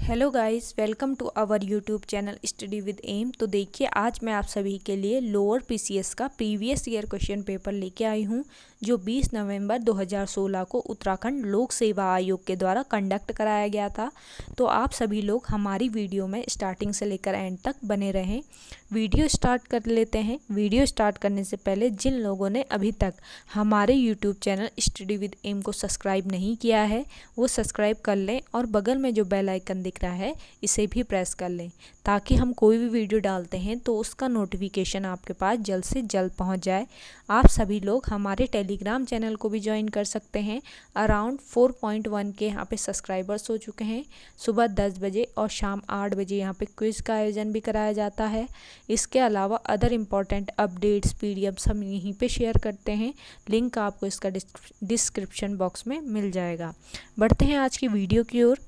Hello guys, welcome to our YouTube channel study with M. तो देखिए, आज मैं आप सभी के लिए लोअर पीसीएस का प्रीवियस ईयर क्वेश्चन पेपर लेके आई हूँ, जो 20 नवंबर 2016 को उत्तराखंड लोक सेवा आयोग के द्वारा कंडक्ट कराया गया था। तो आप सभी लोग हमारी वीडियो में स्टार्टिंग से लेकर एंड तक बने रहें। वीडियो स्टार्ट कर लेते हैं। वीडियो स्टार्ट करने से पहले जिन लोगों ने अभी तक हमारे YouTube channel study with M को सब्सक्राइब नहीं किया है, वो सब्सक्राइब कर लें और बगल में जो बेल आइकन दिख रहा है इसे भी प्रेस कर लें, ताकि हम कोई भी वीडियो डालते हैं तो उसका नोटिफिकेशन आपके पास जल्द से जल्द पहुंच जाए। आप सभी लोग हमारे टेलीग्राम चैनल को भी ज्वाइन कर सकते हैं। अराउंड 4.1 के यहाँ पे सब्सक्राइबर्स हो चुके हैं। सुबह 10 बजे और शाम 8 बजे यहाँ पे क्विज़ का आयोजन भी कराया जाता है। इसके अलावा अदर इम्पॉर्टेंट अपडेट्स पीडीएफ्स हम यहीं पे शेयर करते हैं। लिंक आपको इसका डिस्क्रिप्शन बॉक्स में मिल जाएगा। बढ़ते हैं आज की वीडियो की ओर।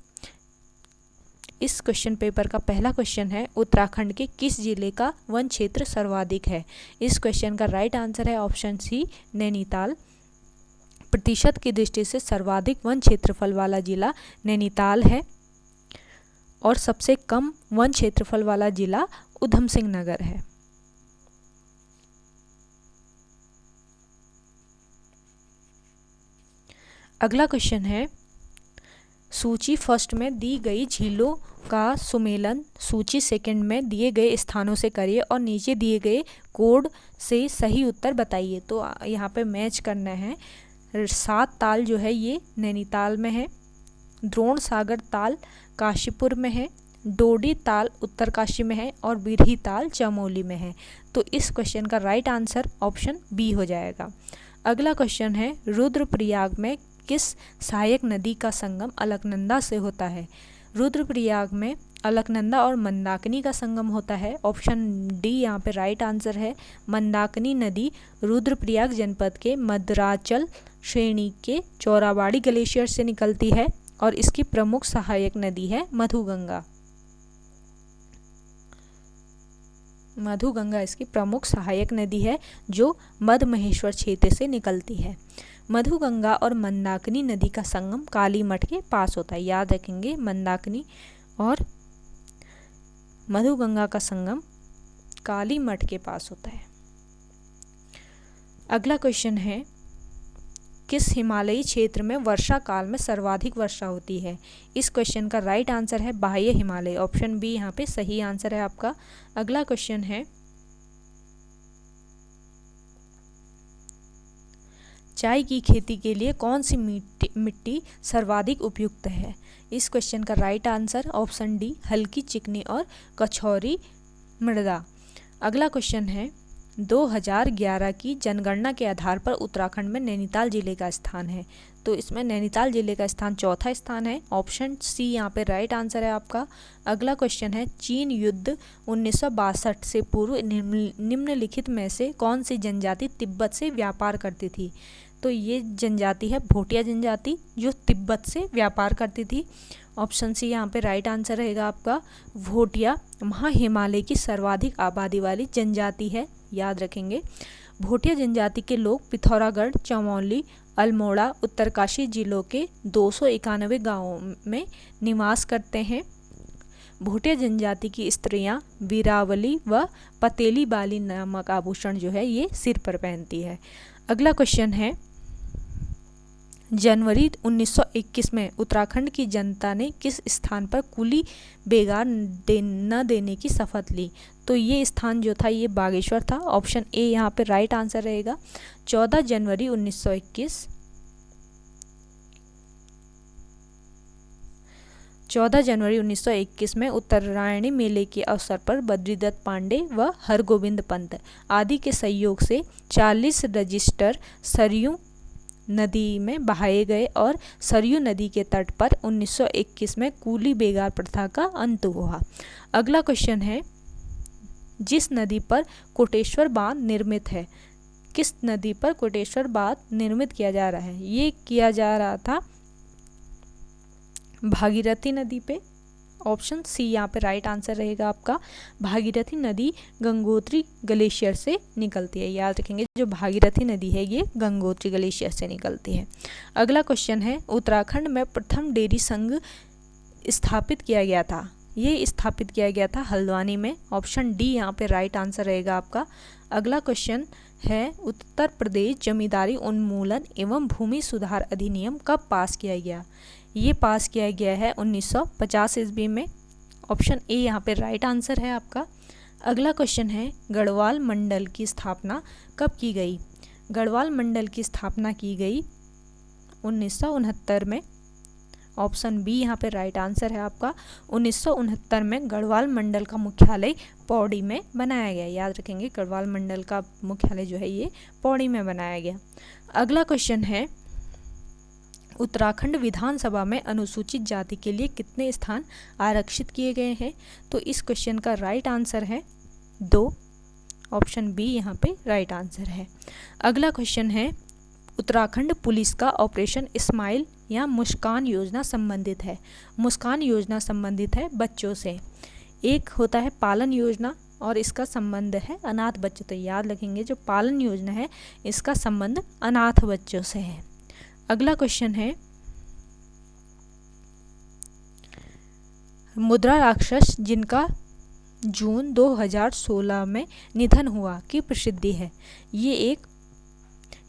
इस क्वेश्चन पेपर का पहला क्वेश्चन है, उत्तराखंड के किस जिले का वन क्षेत्र सर्वाधिक है। इस क्वेश्चन का राइट आंसर है ऑप्शन सी, नैनीताल। प्रतिशत की दृष्टि से सर्वाधिक वन क्षेत्रफल वाला जिला नैनीताल है और सबसे कम वन क्षेत्रफल वाला जिला उधम सिंह नगर है। अगला क्वेश्चन है, सूची फर्स्ट में दी गई झीलों का सुमेलन सूची सेकंड में दिए गए स्थानों से करिए और नीचे दिए गए कोड से सही उत्तर बताइए। तो यहाँ पे मैच करना है। 7 ताल जो है ये नैनीताल में है, द्रोण सागर ताल काशीपुर में है, डोडी ताल उत्तरकाशी में है और बिरही ताल चमोली में है। तो इस क्वेश्चन का राइट आंसर ऑप्शन बी हो जाएगा। अगला क्वेश्चन है, रुद्रप्रयाग में किस सहायक नदी का संगम अलकनंदा से होता है। रुद्रप्रयाग में अलकनंदा और मंदाकिनी का संगम होता है। ऑप्शन डी यहाँ पे राइट आंसर है। मंदाकिनी नदी रुद्रप्रयाग जनपद के मद्राचल श्रेणी के चौराबाड़ी ग्लेशियर से निकलती है और इसकी प्रमुख सहायक नदी है मधुगंगा। मधुगंगा इसकी प्रमुख सहायक नदी है जो मध्य महेश्वर क्षेत्र से निकलती है। मधुगंगा और मंदाकिनी नदी का संगम कालीमठ के पास होता है। याद रखेंगे, मंदाकिनी और मधुगंगा का संगम कालीमठ के पास होता है। अगला क्वेश्चन है, किस हिमालयी क्षेत्र में वर्षा काल में सर्वाधिक वर्षा होती है। इस क्वेश्चन का राइट आंसर है बाह्य हिमालय। ऑप्शन बी यहाँ पे सही आंसर है आपका। अगला क्वेश्चन है, चाय की खेती के लिए कौन सी मिट्टी सर्वाधिक उपयुक्त है। इस क्वेश्चन का राइट आंसर ऑप्शन डी, हल्की चिकनी और कछौरी मृदा। अगला क्वेश्चन है, 2011 की जनगणना के आधार पर उत्तराखंड में नैनीताल जिले का स्थान है। तो इसमें नैनीताल जिले का स्थान चौथा स्थान है। ऑप्शन सी यहाँ पे राइट आंसर है आपका। अगला क्वेश्चन है, चीन युद्ध 1962 से पूर्व निम्नलिखित में से कौन सी जनजाति तिब्बत से व्यापार करती थी। तो ये जनजाति है भोटिया जनजाति, जो तिब्बत से व्यापार करती थी। ऑप्शन सी यहाँ पे राइट आंसर रहेगा आपका। भोटिया महा हिमालय की सर्वाधिक आबादी वाली जनजाति है। याद रखेंगे, भोटिया जनजाति के लोग पिथौरागढ़, चमोली, अल्मोड़ा, उत्तरकाशी जिलों के 291 गांवों में निवास करते हैं। भोटिया जनजाति की स्त्रियां वीरावली व पतेली बाली नामक आभूषण जो है ये सिर पर पहनती है। अगला क्वेश्चन है, जनवरी 1921 में उत्तराखंड की जनता ने किस स्थान पर कुली बेगार न देने की शपथ ली। तो ये स्थान जो था ये बागेश्वर था। ऑप्शन ए यहाँ पे राइट आंसर रहेगा। 14 जनवरी 1921 14 जनवरी 1921 में उत्तरायणी मेले के अवसर पर बद्रीदत्त पांडे व हरगोविंद पंत आदि के सहयोग से 40 रजिस्टर सरयू नदी में बहाए गए और सरयू नदी के तट पर 1921 में कूली बेगार प्रथा का अंत हुआ। अगला क्वेश्चन है, जिस नदी पर कोटेश्वर बांध निर्मित है, किस नदी पर कोटेश्वर बांध निर्मित किया जा रहा है। ये किया जा रहा था भागीरथी नदी पे। ऑप्शन सी यहाँ पे राइट आंसर रहेगा आपका। भागीरथी नदी गंगोत्री ग्लेशियर से निकलती है। याद रखेंगे, जो भागीरथी नदी है ये गंगोत्री ग्लेशियर से निकलती है। अगला क्वेश्चन है, उत्तराखंड में प्रथम डेयरी संघ स्थापित किया गया था? ये स्थापित किया गया था हल्द्वानी में। ऑप्शन डी यहाँ पे राइट आंसर रहेगा आपका। अगला क्वेश्चन है, उत्तर प्रदेश जमींदारी उन्मूलन एवं भूमि सुधार अधिनियम कब पास किया गया? ये पास किया गया है 1950 ईस्वी में। ऑप्शन ए यहाँ पे राइट आंसर है आपका। अगला क्वेश्चन है, गढ़वाल मंडल की स्थापना कब की गई? गढ़वाल मंडल की स्थापना की गई 1969 में। ऑप्शन बी यहाँ पे राइट आंसर है आपका। 1969 में गढ़वाल मंडल का मुख्यालय पौड़ी में बनाया गया। याद रखेंगे, गढ़वाल मंडल का मुख्यालय जो है ये पौड़ी में बनाया गया। अगला क्वेश्चन है, उत्तराखंड विधानसभा में अनुसूचित जाति के लिए कितने स्थान आरक्षित किए गए हैं? तो इस क्वेश्चन का राइट आंसर है 2। ऑप्शन बी यहाँ पे राइट आंसर है। अगला क्वेश्चन है, उत्तराखंड पुलिस का ऑपरेशन स्माइल या मुस्कान योजना संबंधित है? मुस्कान योजना संबंधित है बच्चों से। एक होता है पालन योजना और इसका संबंध है अनाथ बच्चों। तो याद रखेंगे, जो पालन योजना है इसका संबंध अनाथ बच्चों से है। अगला क्वेश्चन है, मुद्रा राक्षस जिनका जून 2016 में निधन हुआ की प्रसिद्धि है? ये एक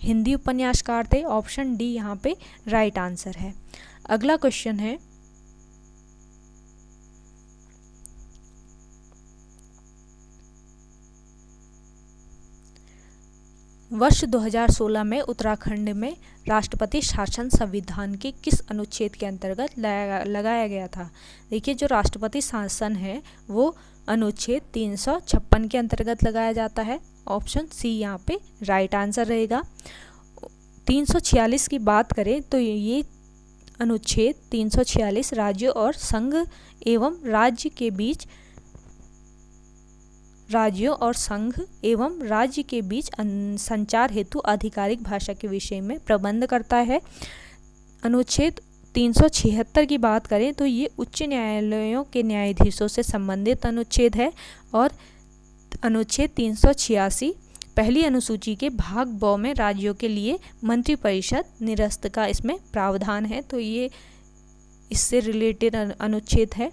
हिंदी उपन्यासकार थे। ऑप्शन डी यहाँ पे राइट आंसर है। अगला क्वेश्चन है, वर्ष 2016 में उत्तराखंड में राष्ट्रपति शासन संविधान के किस अनुच्छेद के अंतर्गत लगाया गया था? देखिए, जो राष्ट्रपति शासन है वो अनुच्छेद 356 के अंतर्गत लगाया जाता है। ऑप्शन सी यहाँ पे राइट आंसर रहेगा। 346 की बात करें तो ये अनुच्छेद 346 राज्यों और संघ एवं राज्य के बीच संचार हेतु आधिकारिक भाषा के विषय में प्रबंध करता है। अनुच्छेद 376 की बात करें तो ये उच्च न्यायालयों के न्यायाधीशों से संबंधित अनुच्छेद है। और अनुच्छेद 386 पहली अनुसूची के भाग ब में राज्यों के लिए मंत्रिपरिषद निरस्त का इसमें प्रावधान है। तो ये इससे रिलेटेड अनुच्छेद है।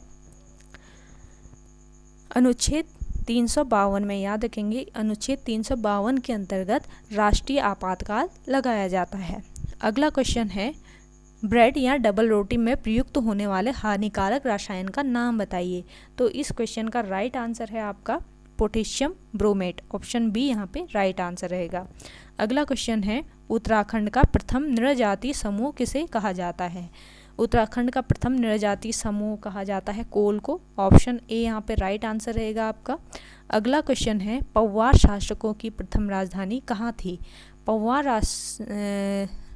अनुच्छेद 352 में, याद रखेंगे, अनुच्छेद 352 के अंतर्गत राष्ट्रीय आपातकाल लगाया जाता है। अगला क्वेश्चन है, ब्रेड या डबल रोटी में प्रयुक्त होने वाले हानिकारक रसायन का नाम बताइए? तो इस क्वेश्चन का राइट आंसर है आपका पोटेशियम ब्रोमेट। ऑप्शन बी यहाँ पे राइट आंसर रहेगा। अगला क्वेश्चन है, उत्तराखंड का प्रथम नृजातीय समूह किसे कहा जाता है? उत्तराखंड का प्रथम नृजातीय समूह कहा जाता है कोल को। ऑप्शन ए यहाँ पे राइट आंसर रहेगा आपका। अगला क्वेश्चन है, पौवार शासकों की प्रथम राजधानी कहाँ थी? पौवार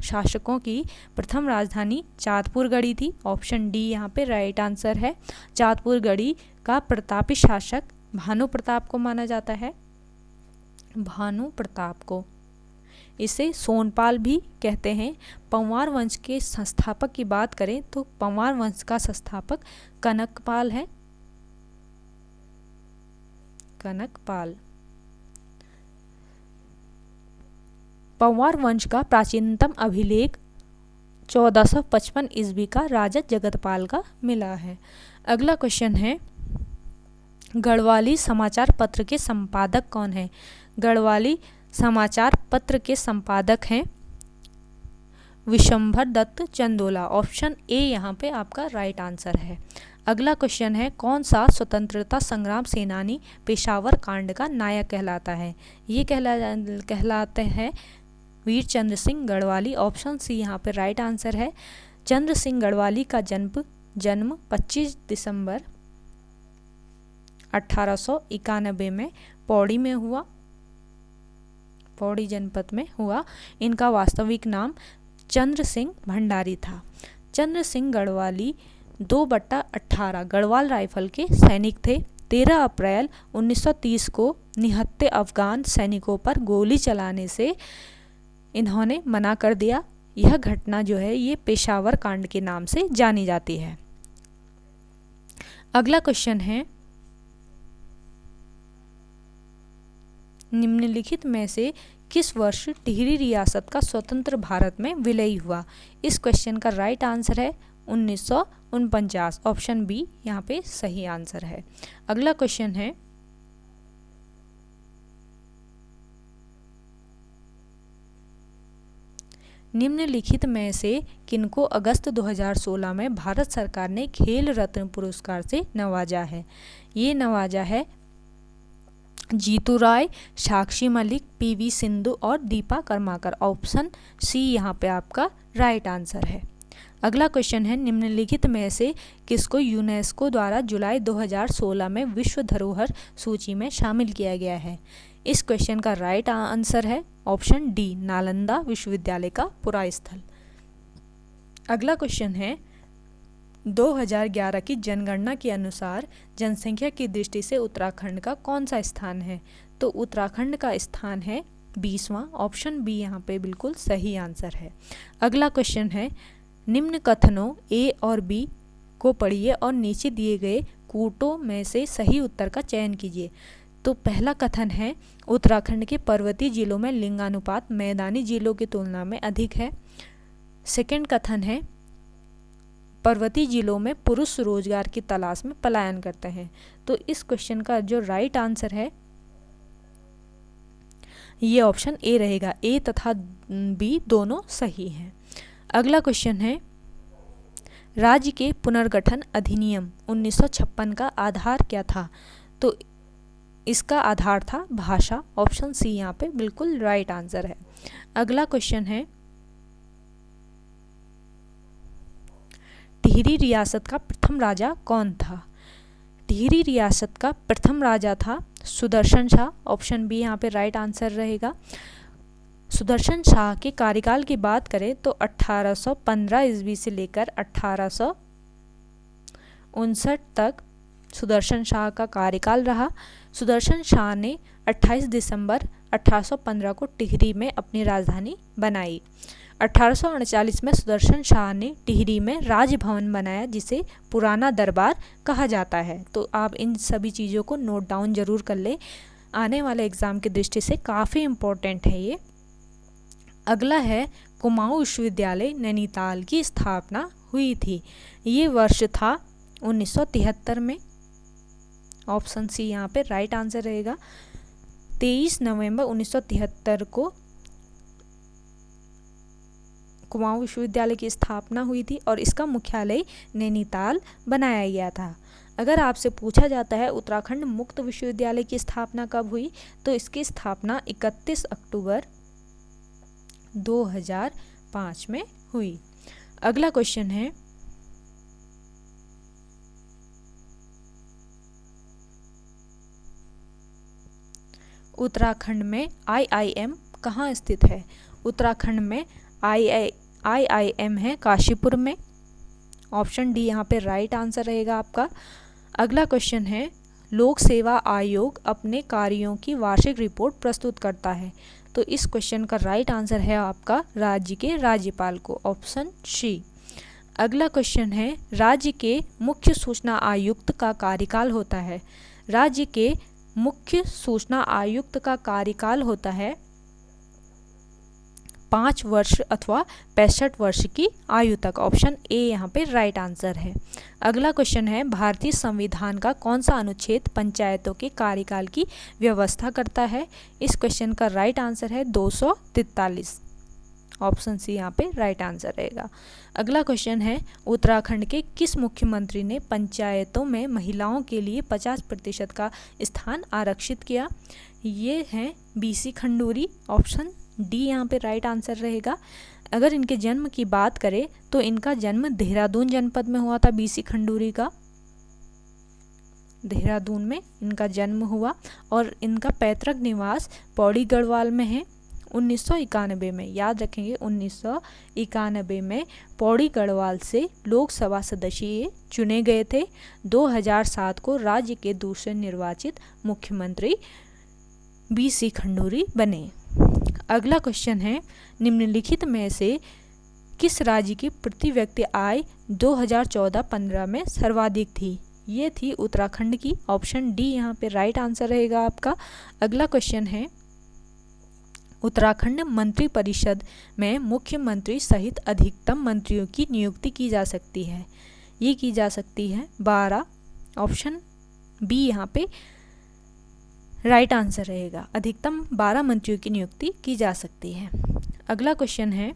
शासकों की प्रथम राजधानी चाँदपुरगढ़ी थी। ऑप्शन डी यहाँ पे राइट आंसर है। चाँदपुरगढ़ी का प्रतापी शासक भानु प्रताप को माना जाता है। भानु प्रताप को, इसे सोनपाल भी कहते हैं। पंवार वंश के संस्थापक की बात करें तो पंवार वंश का संस्थापक कनकपाल है। कनकपाल। पंवार वंश का प्राचीनतम अभिलेख 1455 ईस्वी का राजा जगतपाल का मिला है। अगला क्वेश्चन है, गढ़वाली समाचार पत्र के संपादक कौन है? गढ़वाली समाचार पत्र के संपादक हैं विशंभर दत्त चंदोला। ऑप्शन ए यहाँ पे आपका राइट आंसर है। अगला क्वेश्चन है, कौन सा स्वतंत्रता संग्राम सेनानी पेशावर कांड का नायक कहलाता है? ये कहलाते हैं वीर चंद्र सिंह गढ़वाली। ऑप्शन सी यहाँ पे राइट आंसर है। चंद्र सिंह गढ़वाली का जन्म 25 दिसंबर 1891 में पौड़ी में हुआ, पौड़ी जनपद में हुआ। इनका वास्तविक नाम चंद्र सिंह भंडारी था। चंद्र सिंह गढ़वाली 2/18 गढ़वाल राइफल के सैनिक थे। 13 अप्रैल 1930 को निहत्थे अफगान सैनिकों पर गोली चलाने से इन्होंने मना कर दिया। यह घटना जो है ये पेशावर कांड के नाम से जानी जाती है। अगला क्वेश्चन है, निम्नलिखित में से किस वर्ष टिहरी रियासत का स्वतंत्र भारत में विलय हुआ? इस क्वेश्चन का राइट आंसर है 1949। ऑप्शन बी यहाँ पे सही आंसर है। अगला क्वेश्चन है, निम्नलिखित में से किनको अगस्त 2016 में भारत सरकार ने खेल रत्न पुरस्कार से नवाजा है? ये नवाजा है जीतू राय, साक्षी मलिक, पीवी सिंधु और दीपा कर्माकर। ऑप्शन सी यहाँ पे आपका राइट आंसर है। अगला क्वेश्चन है, निम्नलिखित में से किसको यूनेस्को द्वारा जुलाई 2016 में विश्व धरोहर सूची में शामिल किया गया है? इस क्वेश्चन का राइट आंसर है ऑप्शन डी, नालंदा विश्वविद्यालय का पुरा स्थल। अगला क्वेश्चन है, 2011 की जनगणना के अनुसार जनसंख्या की दृष्टि से उत्तराखंड का कौन सा स्थान है? तो उत्तराखंड का स्थान है 20वां। ऑप्शन बी यहाँ पे बिल्कुल सही आंसर है। अगला क्वेश्चन है, निम्न कथनों ए और बी को पढ़िए और नीचे दिए गए कूटों में से सही उत्तर का चयन कीजिए। तो पहला कथन है, उत्तराखंड के पर्वतीय जिलों में लिंगानुपात मैदानी जिलों की तुलना में अधिक है। सेकंड कथन है, पर्वतीय जिलों में पुरुष रोजगार की तलाश में पलायन करते हैं। तो इस क्वेश्चन का जो राइट आंसर है ये ऑप्शन ए रहेगा। ए तथा बी दोनों सही हैं। अगला क्वेश्चन है, राज्य के पुनर्गठन अधिनियम 1956 का आधार क्या था? तो इसका आधार था भाषा। ऑप्शन सी यहाँ पे बिल्कुल राइट आंसर है। अगला क्वेश्चन है, टिहरी रियासत का प्रथम राजा कौन था? टिहरी रियासत का प्रथम राजा था सुदर्शन शाह। ऑप्शन बी यहाँ पे राइट आंसर रहेगा। सुदर्शन शाह के कार्यकाल की बात करें तो 1815 ईस्वी से लेकर 1859 तक सुदर्शन शाह का कार्यकाल रहा। सुदर्शन शाह ने 28 दिसंबर 1815 को टिहरी में अपनी राजधानी बनाई। 1839 में सुदर्शन शाह ने टिहरी में राजभवन बनाया जिसे पुराना दरबार कहा जाता है। तो आप इन सभी चीज़ों को नोट डाउन जरूर कर लें, आने वाले एग्ज़ाम की दृष्टि से काफ़ी इम्पोर्टेंट है ये। अगला है, कुमाऊं विश्वविद्यालय नैनीताल की स्थापना हुई थी। ये वर्ष था 1973 में। ऑप्शन सी यहाँ पे राइट आंसर रहेगा। 23 नवंबर 1973 को कुमाऊं विश्वविद्यालय की स्थापना हुई थी और इसका मुख्यालय नैनीताल बनाया गया था। अगर आपसे पूछा जाता है उत्तराखंड मुक्त विश्वविद्यालय की स्थापना कब हुई, तो इसकी स्थापना 31 अक्टूबर 2005 में हुई। अगला क्वेश्चन है, उत्तराखंड में IIM कहाँ स्थित है? उत्तराखंड में IIM है काशीपुर में। ऑप्शन डी यहाँ पे राइट आंसर रहेगा आपका। अगला क्वेश्चन है, लोक सेवा आयोग अपने कार्यों की वार्षिक रिपोर्ट प्रस्तुत करता है। तो इस क्वेश्चन का राइट आंसर है आपका राज्य के राज्यपाल को। Option C. अगला क्वेश्चन है, राज्य के मुख्य सूचना आयुक्त का कार्यकाल होता है। राज्य के मुख्य सूचना आयुक्त का कार्यकाल होता है 5 वर्ष अथवा 65 वर्ष की आयु तक। ऑप्शन ए यहाँ पे राइट आंसर है। अगला क्वेश्चन है, भारतीय संविधान का कौन सा अनुच्छेद पंचायतों के कार्यकाल की व्यवस्था करता है? इस क्वेश्चन का राइट आंसर है 243। ऑप्शन सी यहाँ पे राइट आंसर रहेगा। अगला क्वेश्चन है, उत्तराखंड के किस मुख्यमंत्री ने पंचायतों में महिलाओं के लिए 50% का स्थान आरक्षित किया? ये हैं BC खंडूरी। ऑप्शन डी यहाँ पे राइट आंसर रहेगा। अगर इनके जन्म की बात करें तो इनका जन्म देहरादून जनपद में हुआ था। BC खंडूरी का देहरादून में इनका जन्म हुआ और इनका पैतृक निवास पौड़ी गढ़वाल में है। 1991 में, याद रखेंगे 1991 में पौड़ी गढ़वाल से लोकसभा सदस्य चुने गए थे। 2007 को राज्य के दूसरे निर्वाचित मुख्यमंत्री BC खंडूरी बने। अगला क्वेश्चन है, निम्नलिखित में से किस राज्य की प्रति व्यक्ति आय 2014-15 में सर्वाधिक थी? ये थी उत्तराखंड की। ऑप्शन डी यहाँ पे राइट आंसर रहेगा आपका। अगला क्वेश्चन है, उत्तराखंड मंत्रिपरिषद में मुख्यमंत्री सहित अधिकतम मंत्रियों की नियुक्ति की जा सकती है? ये की जा सकती है 12। ऑप्शन बी यहाँ पे राइट आंसर रहेगा। अधिकतम 12 मंत्रियों की नियुक्ति की जा सकती है। अगला क्वेश्चन है,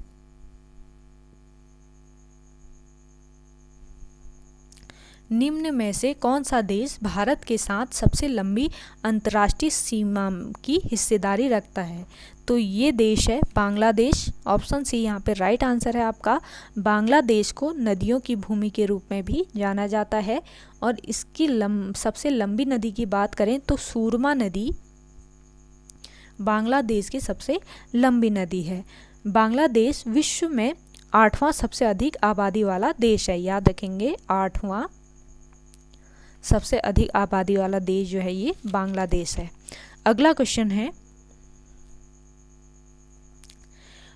निम्न में से कौन सा देश भारत के साथ सबसे लंबी अंतर्राष्ट्रीय सीमा की हिस्सेदारी रखता है? तो ये देश है बांग्लादेश। ऑप्शन सी यहाँ पे राइट आंसर है आपका। बांग्लादेश को नदियों की भूमि के रूप में भी जाना जाता है और इसकी सबसे लंबी नदी की बात करें तो सूरमा नदी बांग्लादेश की सबसे लंबी नदी है। बांग्लादेश विश्व में 8वां सबसे अधिक आबादी वाला देश है। याद रखेंगे, 8वां सबसे अधिक आबादी वाला देश जो है ये बांग्लादेश है। अगला क्वेश्चन है,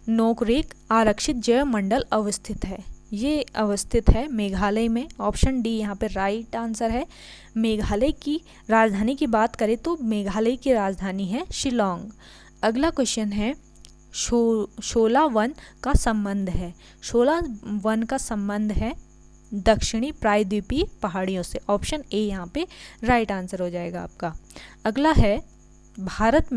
नोकरेक आरक्षित जैव मंडल अवस्थित है? ये अवस्थित है मेघालय में। ऑप्शन डी यहाँ पे राइट आंसर है। मेघालय की राजधानी की बात करें तो मेघालय की राजधानी है शिलोंग। अगला क्वेश्चन है, शोला वन का संबंध है? शोला वन का संबंध है दक्षिणी प्रायद्वीपीय पहाड़ियों से। ऑप्शन ए यहाँ पे राइट आंसर हो जाएगा आपका। अगला है, भारत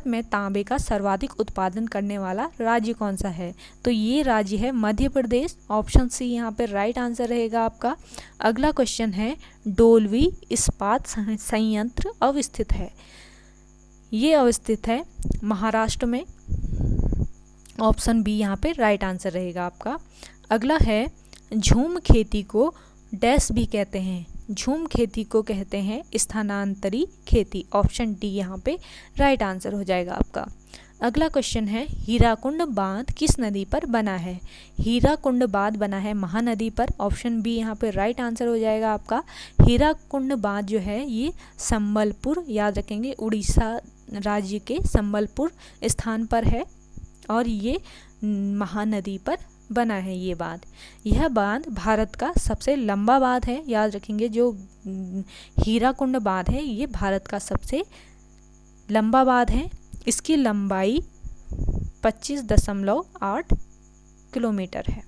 में तांबे का सर्वाधिक उत्पादन करने वाला राज्य कौन सा है? तो ये राज्य है मध्य प्रदेश। ऑप्शन सी यहाँ पे राइट आंसर रहेगा आपका। अगला क्वेश्चन है, डोलवी इस्पात संयंत्र अवस्थित है? ये अवस्थित है महाराष्ट्र में। ऑप्शन बी यहाँ पे राइट आंसर रहेगा आपका। अगला है, झूम खेती को डैश भी कहते हैं? झूम खेती को कहते हैं स्थानांतरी खेती। ऑप्शन डी यहाँ पे राइट आंसर हो जाएगा आपका। अगला क्वेश्चन है, हीराकुंड बांध किस नदी पर बना है? हीराकुंड बांध बना है महानदी पर। ऑप्शन बी यहाँ पे राइट आंसर हो जाएगा आपका। हीराकुंड बांध जो है ये संबलपुर, याद रखेंगे, उड़ीसा राज्य के संबलपुर स्थान पर है और ये महानदी पर बना है ये बांध। यह बांध भारत का सबसे लंबा बांध है। याद रखेंगे, जो हीराकुंड बांध है ये भारत का सबसे लंबा बांध है। इसकी लंबाई 25.8 किलोमीटर है।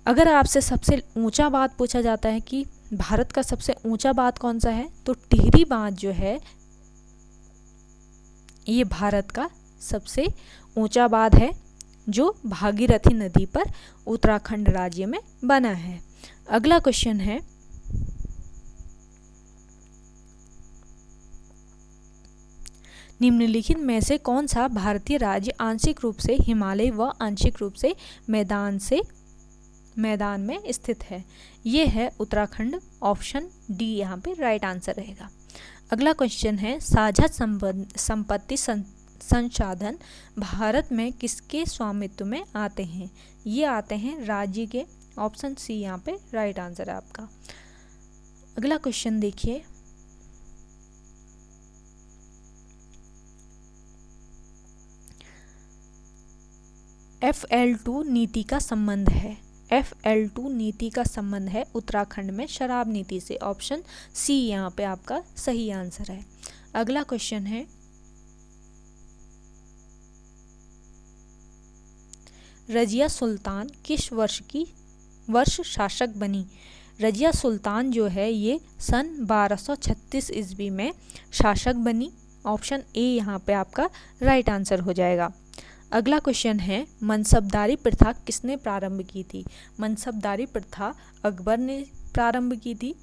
अगर आपसे सबसे ऊंचा बांध पूछा जाता है कि भारत का सबसे ऊंचा बांध कौन सा है, तो टिहरी बांध जो है ये भारत का सबसे ऊंचा बांध है जो भागीरथी नदी पर उत्तराखंड राज्य में बना है। अगला क्वेश्चन है, निम्नलिखित में से कौन सा भारतीय राज्य आंशिक रूप से हिमालय व आंशिक रूप से मैदान में स्थित है? ये है उत्तराखंड। ऑप्शन डी यहाँ पे राइट आंसर रहेगा। अगला क्वेश्चन है, साझा संपत्ति संसाधन भारत में किसके स्वामित्व में आते हैं? ये आते हैं राज्य के। ऑप्शन सी यहाँ पे राइट आंसर है आपका। अगला क्वेश्चन देखिए, FL2 नीति का संबंध है? FL2 नीति का संबंध है उत्तराखंड में शराब नीति से। ऑप्शन सी यहाँ पे आपका सही आंसर है। अगला क्वेश्चन है, रजिया सुल्तान किस वर्ष शासक बनी? रजिया सुल्तान जो है ये सन 1236 ईस्वी में शासक बनी। ऑप्शन ए यहाँ पे आपका राइट आंसर हो जाएगा। अगला क्वेश्चन है, मनसबदारी प्रथा किसने प्रारंभ की थी? मनसबदारी प्रथा अकबर ने प्रारंभ की थी।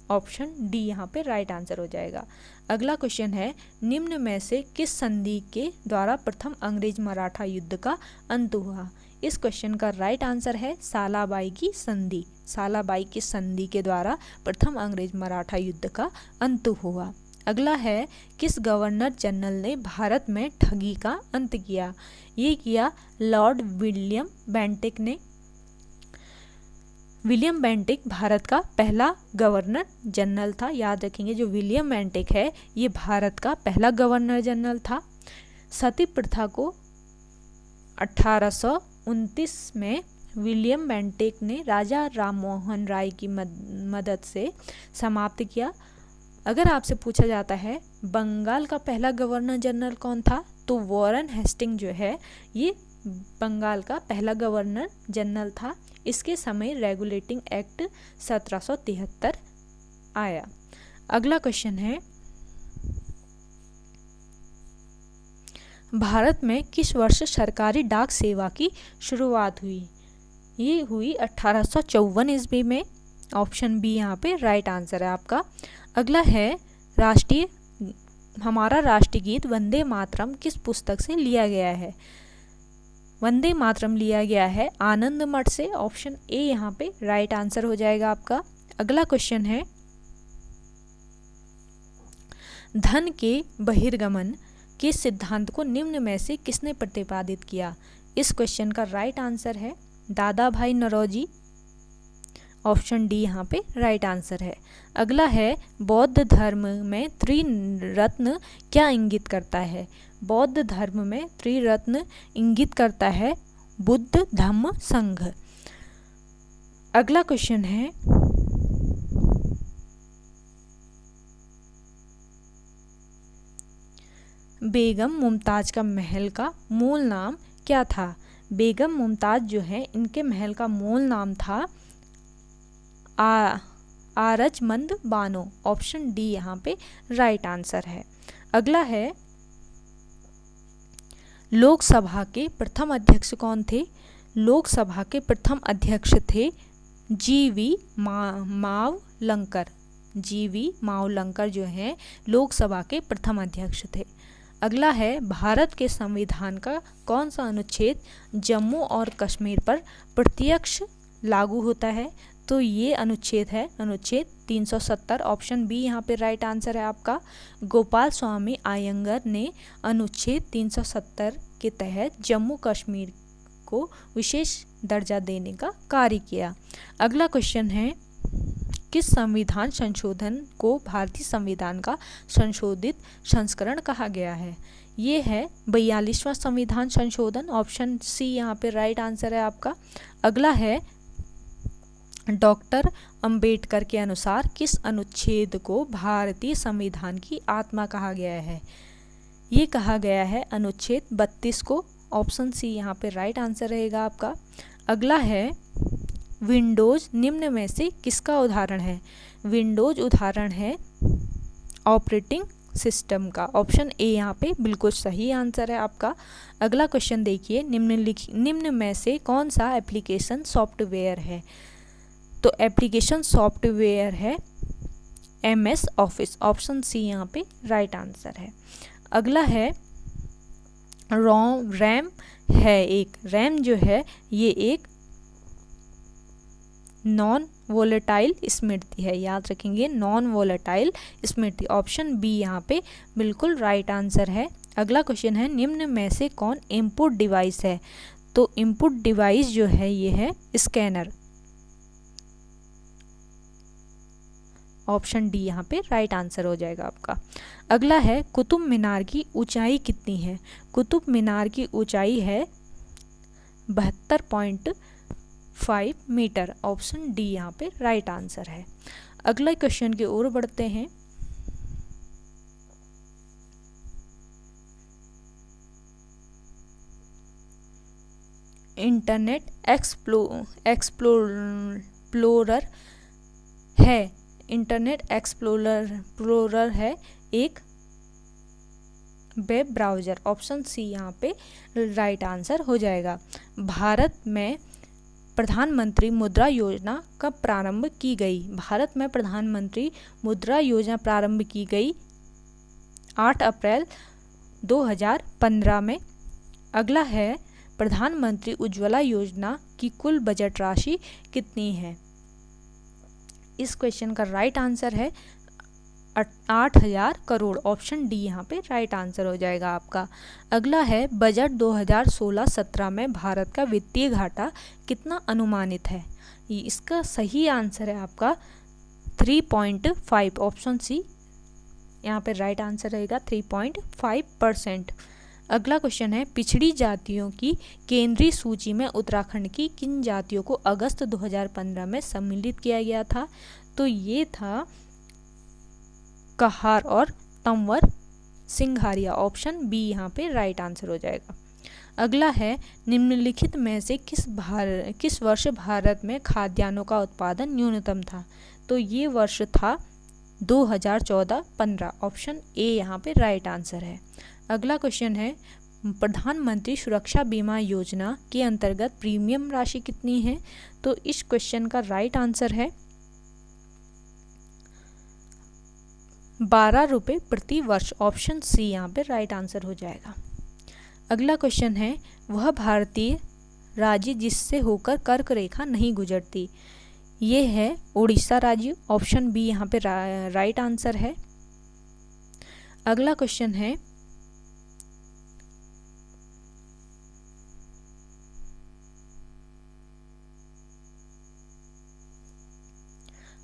ऑप्शन डी यहाँ पे राइट आंसर हो जाएगा। अगला क्वेश्चन है, निम्न में से किस संधि के द्वारा प्रथम अंग्रेज मराठा युद्ध का अंत हुआ? इस क्वेश्चन का राइट आंसर है सालाबाई की संधि। सालाबाई की संधि के द्वारा प्रथम अंग्रेज मराठा युद्ध का अंत हुआ। अगला है, किस गवर्नर जनरल ने भारत में ठगी का अंत किया? ये किया लॉर्ड विलियम बेंटिक ने। विलियम बेंटिक भारत का पहला गवर्नर जनरल था। याद रखेंगे, जो विलियम बेंटिक है ये भारत का पहला गवर्नर जनरल था। सती प्रथा को 1829 में विलियम बेंटिक ने राजा राममोहन राय की मदद से समाप्त किया। अगर आपसे पूछा जाता है बंगाल का पहला गवर्नर जनरल कौन था, तो वॉरेन हेस्टिंग जो है ये बंगाल का पहला गवर्नर जनरल था। इसके समय रेगुलेटिंग एक्ट 1773 आया। अगला क्वेश्चन है, भारत में किस वर्ष सरकारी डाक सेवा की शुरुआत हुई? ये हुई 1854 ईस्वी में। ऑप्शन बी यहाँ पे राइट आंसर है आपका। अगला है, हमारा राष्ट्रीय गीत वंदे मातरम किस पुस्तक से लिया गया है? वंदे मातरम लिया गया है आनंद मठ से। ऑप्शन ए यहाँ पे राइट आंसर हो जाएगा आपका। अगला क्वेश्चन है, धन के बहिर्गमन के सिद्धांत को निम्न में से किसने प्रतिपादित किया? इस क्वेश्चन का राइट आंसर है दादा भाई नौरोजी। ऑप्शन डी यहाँ पे राइट आंसर है। अगला है, बौद्ध धर्म में त्रिरत्न क्या इंगित करता है? बौद्ध धर्म में त्रिरत्न इंगित करता है बुद्ध धम्म संघ। अगला क्वेश्चन है, बेगम मुमताज का महल का मूल नाम क्या था? बेगम मुमताज जो है इनके महल का मूल नाम था आरजमंद बानो। ऑप्शन डी यहाँ पे राइट आंसर है। अगला है, लोकसभा के प्रथम अध्यक्ष कौन थे? लोकसभा के प्रथम अध्यक्ष थे जीवी मावलंकर। जीवी मावलंकर जो हैं लोकसभा के प्रथम अध्यक्ष थे। अगला है, भारत के संविधान का कौन सा अनुच्छेद जम्मू और कश्मीर पर प्रत्यक्ष लागू होता है? तो ये अनुच्छेद है अनुच्छेद 370। ऑप्शन बी यहाँ पे राइट आंसर है आपका। गोपाल स्वामी अयंगर ने अनुच्छेद 370 के तहत जम्मू कश्मीर को विशेष दर्जा देने का कार्य किया। अगला क्वेश्चन है, किस संविधान संशोधन को भारतीय संविधान का संशोधित संस्करण कहा गया है? ये है 42वां संविधान संशोधन। ऑप्शन सी यहाँ पे राइट आंसर है आपका। अगला है, डॉक्टर अंबेडकर के अनुसार किस अनुच्छेद को भारतीय संविधान की आत्मा कहा गया है? ये कहा गया है अनुच्छेद 32 को। ऑप्शन सी यहाँ पे राइट आंसर रहेगा आपका। अगला है, विंडोज निम्न में से किसका उदाहरण है? विंडोज उदाहरण है ऑपरेटिंग सिस्टम का। ऑप्शन ए यहाँ पे बिल्कुल सही आंसर है आपका। अगला क्वेश्चन देखिए, निम्न में से कौन सा एप्लीकेशन सॉफ्टवेयर है? तो एप्लीकेशन सॉफ्टवेयर है MS ऑफिस। ऑप्शन सी यहाँ पे राइट आंसर है। अगला है, रैम है एक। रैम जो है ये एक नॉन वोलेटाइल स्मृति है। याद रखेंगे, नॉन वोलेटाइल स्मृति। ऑप्शन बी यहाँ पे बिल्कुल राइट आंसर है। अगला क्वेश्चन है, निम्न में से कौन इनपुट डिवाइस है? तो इनपुट डिवाइस जो है ये है स्कैनर। ऑप्शन डी यहाँ पे राइट आंसर हो जाएगा आपका। अगला है, कुतुब मीनार की ऊंचाई कितनी है? कुतुब मीनार की ऊंचाई है 72.5 मीटर। ऑप्शन डी यहाँ पे राइट आंसर है। अगला क्वेश्चन की ओर बढ़ते हैं। इंटरनेट एक्सप्लोरर है। इंटरनेट एक्सप्लोरर है एक वेब ब्राउज़र। ऑप्शन सी यहाँ पे राइट आंसर हो जाएगा। भारत में प्रधानमंत्री मुद्रा योजना कब प्रारंभ की गई? भारत में प्रधानमंत्री मुद्रा योजना प्रारंभ की गई 8 अप्रैल 2015 में। अगला है, प्रधानमंत्री उज्ज्वला योजना की कुल बजट राशि कितनी है? इस क्वेश्चन का राइट आंसर है 8,000 करोड़। ऑप्शन डी यहाँ पे राइट आंसर हो जाएगा आपका। अगला है, बजट 2016-17 में भारत का वित्तीय घाटा कितना अनुमानित है? इसका सही आंसर है आपका 3.5। ऑप्शन सी यहाँ पे राइट आंसर रहेगा 3.5%। अगला क्वेश्चन है, पिछड़ी जातियों की केंद्रीय सूची में उत्तराखंड की किन जातियों को अगस्त 2015 में सम्मिलित किया गया था? तो ये था कहार और तंवर सिंघारिया, ऑप्शन बी यहाँ पे राइट आंसर हो जाएगा। अगला है निम्नलिखित में से किस वर्ष भारत में खाद्यान्नों का उत्पादन न्यूनतम था? तो ये वर्ष था 2014-15, ऑप्शन ए यहाँ पे राइट आंसर है। अगला क्वेश्चन है प्रधानमंत्री सुरक्षा बीमा योजना के अंतर्गत प्रीमियम राशि कितनी है? तो इस क्वेश्चन का राइट आंसर है 12 रुपये प्रति वर्ष, ऑप्शन सी यहाँ पे राइट आंसर हो जाएगा। अगला क्वेश्चन है वह भारतीय राज्य जिससे होकर कर्क रेखा नहीं गुजरती? ये है उड़ीसा राज्य, ऑप्शन बी यहाँ पे राइट आंसर है। अगला क्वेश्चन है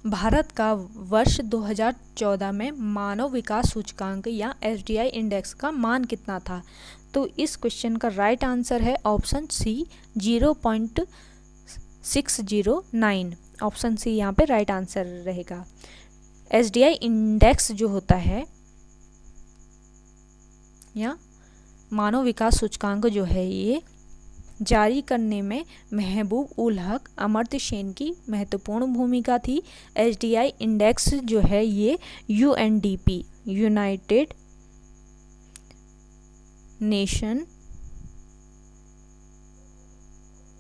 भारत का वर्ष 2014 में मानव विकास सूचकांक या एसडीआई इंडेक्स का मान कितना था? तो इस क्वेश्चन का राइट आंसर है ऑप्शन सी 0.609, ऑप्शन सी यहाँ पे राइट आंसर रहेगा। एसडीआई इंडेक्स जो होता है या मानव विकास सूचकांक जो है ये जारी करने में महबूब उल हक अमर्त्य सेन की महत्वपूर्ण भूमिका थी। एसडीआई इंडेक्स जो है ये यूएनडीपी यूनाइटेड नेशन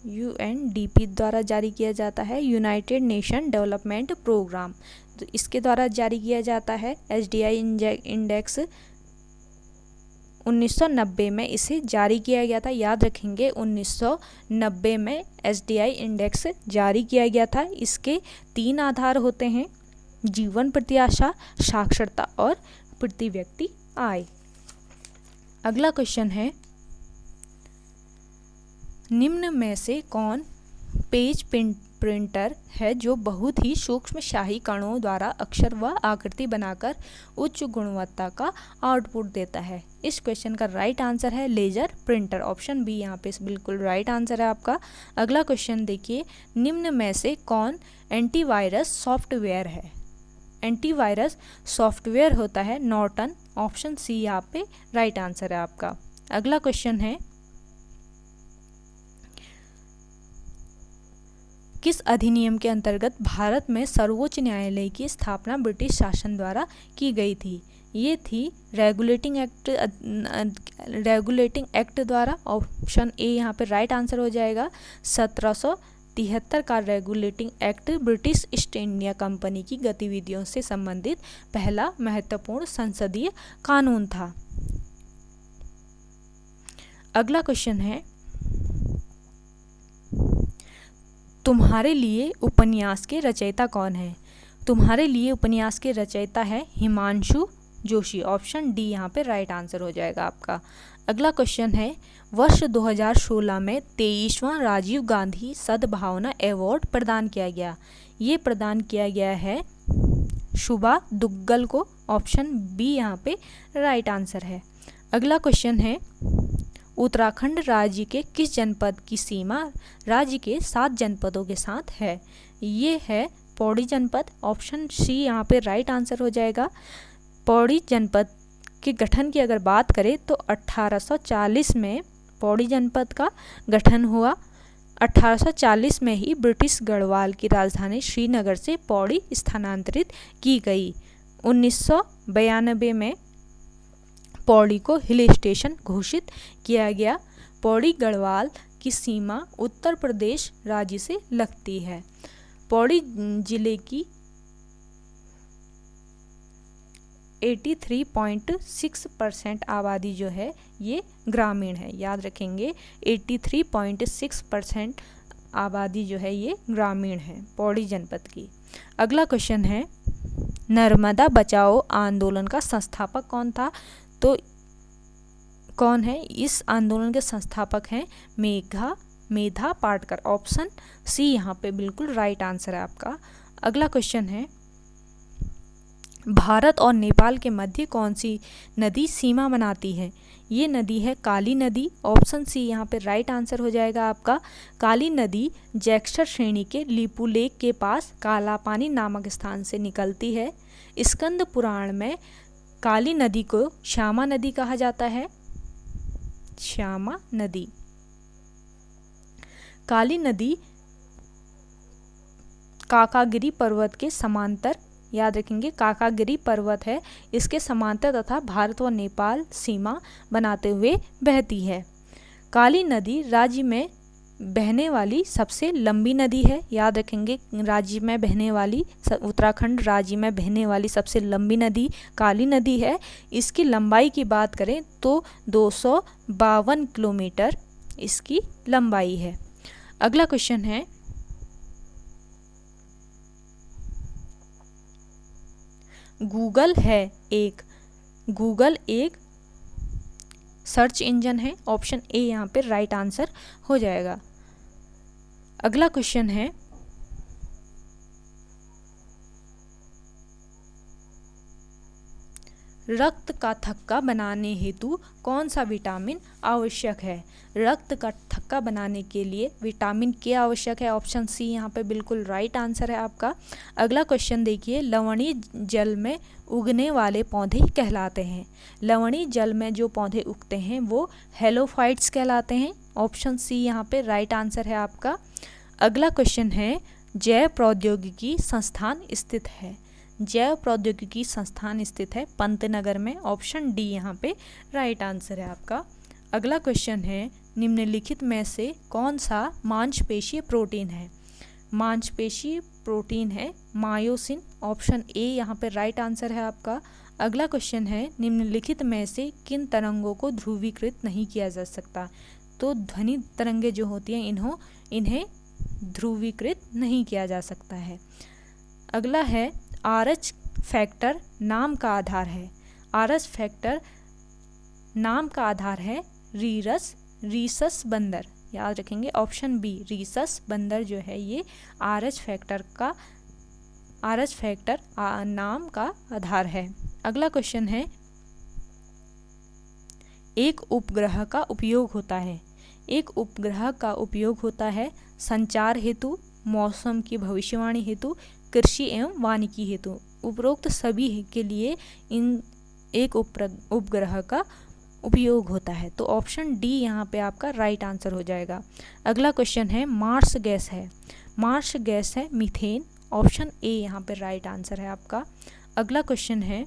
यूएनडीपी द्वारा जारी किया जाता है, यूनाइटेड नेशन डेवलपमेंट प्रोग्राम, तो इसके द्वारा जारी किया जाता है। एसडीआई इंडेक्स 1990 में इसे जारी किया गया था, याद रखेंगे 1990 में एसडीआई इंडेक्स जारी किया गया था। इसके 3 आधार होते हैं, जीवन प्रत्याशा, साक्षरता और प्रति व्यक्ति आय। अगला क्वेश्चन है निम्न में से कौन पेज प्रिंटर है जो बहुत ही सूक्ष्म शाही कणों द्वारा अक्षर व आकृति बनाकर उच्च गुणवत्ता का आउटपुट देता है? इस क्वेश्चन का राइट आंसर है लेजर प्रिंटर, ऑप्शन बी यहाँ पे बिल्कुल राइट आंसर है आपका। अगला क्वेश्चन देखिए निम्न में से कौन एंटीवायरस सॉफ्टवेयर है? एंटीवायरस सॉफ्टवेयर होता है नॉर्टन, ऑप्शन सी यहाँ पे राइट आंसर है आपका। अगला क्वेश्चन है किस अधिनियम के अंतर्गत भारत में सर्वोच्च न्यायालय की स्थापना ब्रिटिश शासन द्वारा की गई थी? ये थी रेगुलेटिंग एक्ट द्वारा, ऑप्शन ए यहाँ पे राइट आंसर हो जाएगा। 1773 का regulating act British east India company की गतिविधियों से संबंधित पहला महत्वपूर्ण संसदीय कानून था। अगला क्वेश्चन है तुम्हारे लिए उपन्यास के रचयिता कौन है? तुम्हारे लिए उपन्यास के रचयिता है हिमांशु जोशी, ऑप्शन डी यहाँ पे राइट आंसर हो जाएगा आपका। अगला क्वेश्चन है वर्ष 2016 में 23वां राजीव गांधी सद्भावना अवार्ड प्रदान किया गया। ये प्रदान किया गया है शुभा दुग्गल को, ऑप्शन बी यहाँ पे राइट आंसर है। अगला क्वेश्चन है उत्तराखंड राज्य के किस जनपद की सीमा राज्य के 7 जनपदों के साथ है? ये है पौड़ी जनपद, ऑप्शन सी यहाँ पे राइट आंसर हो जाएगा। पौड़ी जनपद के गठन की अगर बात करें तो 1840 में पौड़ी जनपद का गठन हुआ। 1840 में ही ब्रिटिश गढ़वाल की राजधानी श्रीनगर से पौड़ी स्थानांतरित की गई। 1992 में पौड़ी को हिल स्टेशन घोषित किया गया। पौड़ी गढ़वाल की सीमा उत्तर प्रदेश राज्य से लगती है। पौड़ी जिले की 83.6% आबादी जो है ये ग्रामीण है, याद रखेंगे 83.6% आबादी जो है ये ग्रामीण है पौड़ी जनपद की। अगला क्वेश्चन है नर्मदा बचाओ आंदोलन का संस्थापक कौन था? तो कौन है? इस आंदोलन के संस्थापक हैं मेधा पाटकर, ऑप्शन सी यहाँ पे बिल्कुल राइट आंसर है आपका। अगला क्वेश्चन है भारत और नेपाल के मध्य कौन सी नदी सीमा बनाती है? ये नदी है काली नदी। ऑप्शन सी यहाँ पे राइट आंसर हो जाएगा आपका। काली नदी जैक्सर श्रेणी के लिपू लेक के पास काला पानी नामक स्थान से निकलती है। स्कंद पुराण में काली नदी को श्यामा नदी कहा जाता है। श्यामा नदी। काली नदी काकागिरी पर्वत के समांतर, याद रखेंगे काकागिरी पर्वत है, इसके समांतर तथा भारत व नेपाल सीमा बनाते हुए बहती है। काली नदी राज्य में बहने वाली सबसे लंबी नदी है। याद रखेंगे राज्य में बहने वाली, उत्तराखंड राज्य में बहने वाली सबसे लंबी नदी काली नदी है। इसकी लंबाई की बात करें तो 252 किलोमीटर इसकी लंबाई है। अगला क्वेश्चन है, गूगल एक सर्च इंजन है। ऑप्शन ए यहाँ पे राइट आंसर हो जाएगा। अगला क्वेश्चन है, रक्त का थक्का बनाने हेतु कौन सा विटामिन आवश्यक है? रक्त का थक्का बनाने के लिए विटामिन के आवश्यक है। ऑप्शन सी यहाँ पे बिल्कुल राइट आंसर है आपका। अगला क्वेश्चन देखिए, लवणीय जल में उगने वाले पौधे कहलाते हैं। लवणीय जल में जो पौधे उगते हैं वो हेलोफाइट्स कहलाते हैं। ऑप्शन सी यहाँ पे राइट आंसर है आपका। अगला क्वेश्चन है, जैव प्रौद्योगिकी संस्थान स्थित है। जैव प्रौद्योगिकी संस्थान स्थित है पंतनगर में। ऑप्शन डी यहाँ पे राइट आंसर है आपका। अगला क्वेश्चन है, निम्नलिखित में से कौन सा मांसपेशीय प्रोटीन है? मांसपेशीय प्रोटीन है मायोसिन। ऑप्शन ए यहाँ पे राइट आंसर है आपका। अगला क्वेश्चन है, निम्नलिखित में से किन तरंगों को ध्रुवीकृत नहीं किया जा सकता? तो ध्वनि तरंगे जो होती हैं इन्हें ध्रुवीकृत नहीं किया जा सकता है। अगला है, आरएच फैक्टर नाम का आधार है। आरएच फैक्टर नाम का आधार है रीसस बंदर। याद रखेंगे ऑप्शन बी रीसस बंदर जो है ये आरएच फैक्टर नाम का आधार है। अगला क्वेश्चन है, एक उपग्रह का उपयोग होता है। एक उपग्रह का उपयोग होता है संचार हेतु, मौसम की भविष्यवाणी हेतु, कृषि एवं वानिकी हेतु। उपरोक्त सभी के लिए एक उपग्रह का उपयोग होता है। तो ऑप्शन डी यहाँ पे आपका राइट आंसर हो जाएगा। अगला क्वेश्चन है, मार्स गैस है। मार्स गैस है मीथेन। ऑप्शन ए यहाँ पे राइट आंसर है आपका। अगला क्वेश्चन है,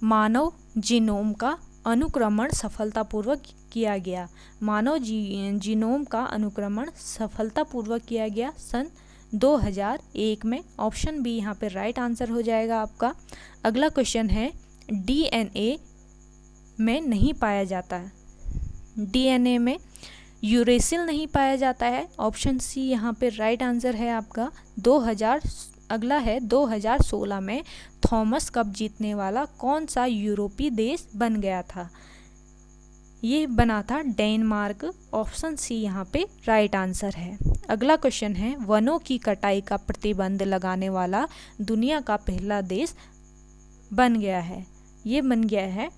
मानव जीनोम का अनुक्रमण सफलतापूर्वक किया गया। मानव जीनोम का अनुक्रमण सफलतापूर्वक किया गया सन 2001 में। ऑप्शन बी यहाँ पे राइट आंसर हो जाएगा आपका। अगला क्वेश्चन है, डीएनए में नहीं पाया जाता। डीएनए में यूरेसिल नहीं पाया जाता है। ऑप्शन सी यहाँ पे राइट आंसर है आपका। 2016 में थॉमस कप जीतने वाला कौन सा यूरोपीय देश बन गया था? ये बना था डेनमार्क। ऑप्शन सी यहाँ पे राइट आंसर है। अगला क्वेश्चन है, वनों की कटाई का प्रतिबंध लगाने वाला दुनिया का पहला देश बन गया है। ये बन गया है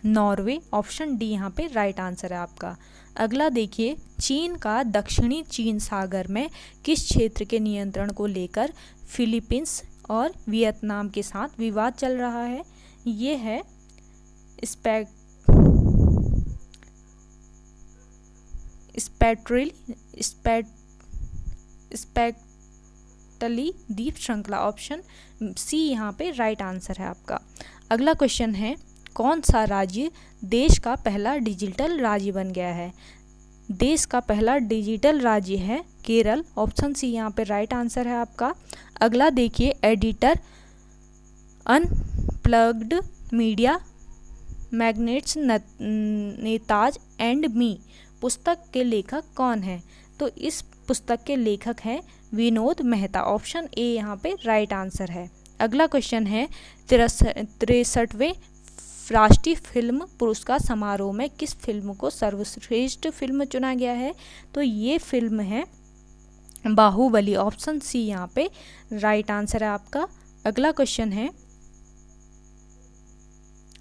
नॉर्वे। ऑप्शन डी यहाँ पे राइट आंसर है आपका। अगला देखिए, चीन का दक्षिणी चीन सागर में किस क्षेत्र के नियंत्रण को लेकर फिलीपींस और वियतनाम के साथ विवाद चल रहा है? ये है स्पेटली द्वीप श्रृंखला। ऑप्शन सी यहाँ पे राइट आंसर है आपका। अगला क्वेश्चन है, कौन सा राज्य देश का पहला डिजिटल राज्य बन गया है? देश का पहला डिजिटल राज्य है केरल। ऑप्शन सी यहाँ पे राइट आंसर है आपका। अगला देखिए, editor unplugged media magnets नेताज and me पुस्तक के लेखक कौन है? तो इस पुस्तक के लेखक हैं विनोद मेहता। ऑप्शन ए यहाँ पे राइट आंसर है। अगला क्वेश्चन है, 63वें राष्ट्रीय फिल्म पुरस्कार समारोह में किस फिल्म को सर्वश्रेष्ठ फिल्म चुना गया है? तो ये फिल्म है बाहुबली। ऑप्शन सी यहाँ पे राइट आंसर है आपका। अगला क्वेश्चन है,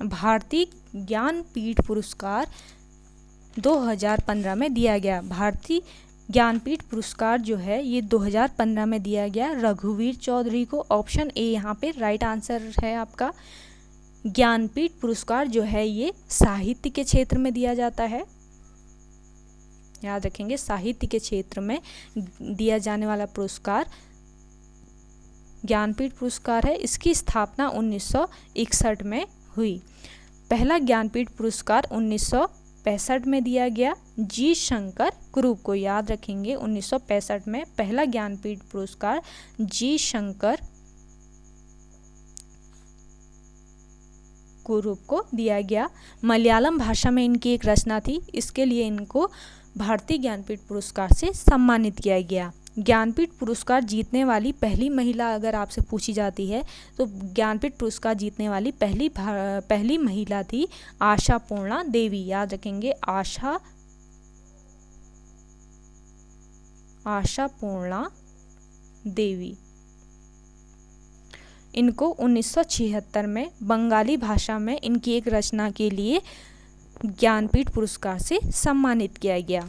भारतीय ज्ञानपीठ पुरस्कार 2015 में दिया गया। भारतीय ज्ञानपीठ पुरस्कार जो है ये 2015 में दिया गया रघुवीर चौधरी को। ऑप्शन ए यहाँ पे राइट आंसर है आपका। ज्ञानपीठ पुरस्कार जो है ये साहित्य के क्षेत्र में दिया जाता है, याद रखेंगे, साहित्य के क्षेत्र में दिया जाने वाला पुरस्कार ज्ञानपीठ पुरस्कार है। इसकी स्थापना 1961 में हुई। पहला ज्ञानपीठ पुरस्कार 1965 में दिया गया जी शंकर कुरूप को, याद रखेंगे 1965 में पहला ज्ञानपीठ पुरस्कार जी शंकर कुरूप को दिया गया। मलयालम भाषा में इनकी एक रचना थी, इसके लिए इनको भारतीय ज्ञानपीठ पुरस्कार से सम्मानित किया गया। ज्ञानपीठ पुरस्कार जीतने वाली पहली महिला अगर आपसे पूछी जाती है तो ज्ञानपीठ पुरस्कार जीतने वाली पहली महिला थी आशा पूर्णा देवी, याद रखेंगे आशा पूर्णा देवी। इनको 1976 में बंगाली भाषा में इनकी एक रचना के लिए ज्ञानपीठ पुरस्कार से सम्मानित किया गया।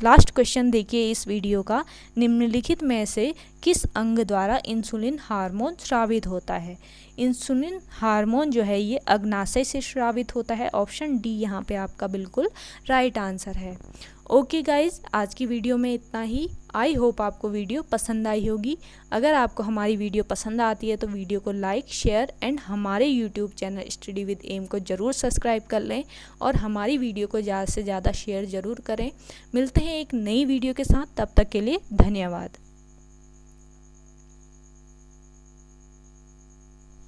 लास्ट क्वेश्चन देखिए इस वीडियो का, निम्नलिखित में से किस अंग द्वारा इंसुलिन हार्मोन स्रावित होता है? इंसुलिन हार्मोन जो है ये अग्नाशय से स्रावित होता है। ऑप्शन डी यहाँ पे आपका बिल्कुल राइट आंसर है। ओके गाइज, आज की वीडियो में इतना ही। आई होप आपको वीडियो पसंद आई होगी। अगर आपको हमारी वीडियो पसंद आती है तो वीडियो को लाइक, शेयर एंड हमारे YouTube channel study with M को ज़रूर सब्सक्राइब कर लें और हमारी वीडियो को ज़्यादा से ज़्यादा शेयर ज़रूर करें। मिलते हैं एक नई वीडियो के साथ, तब तक के लिए धन्यवाद।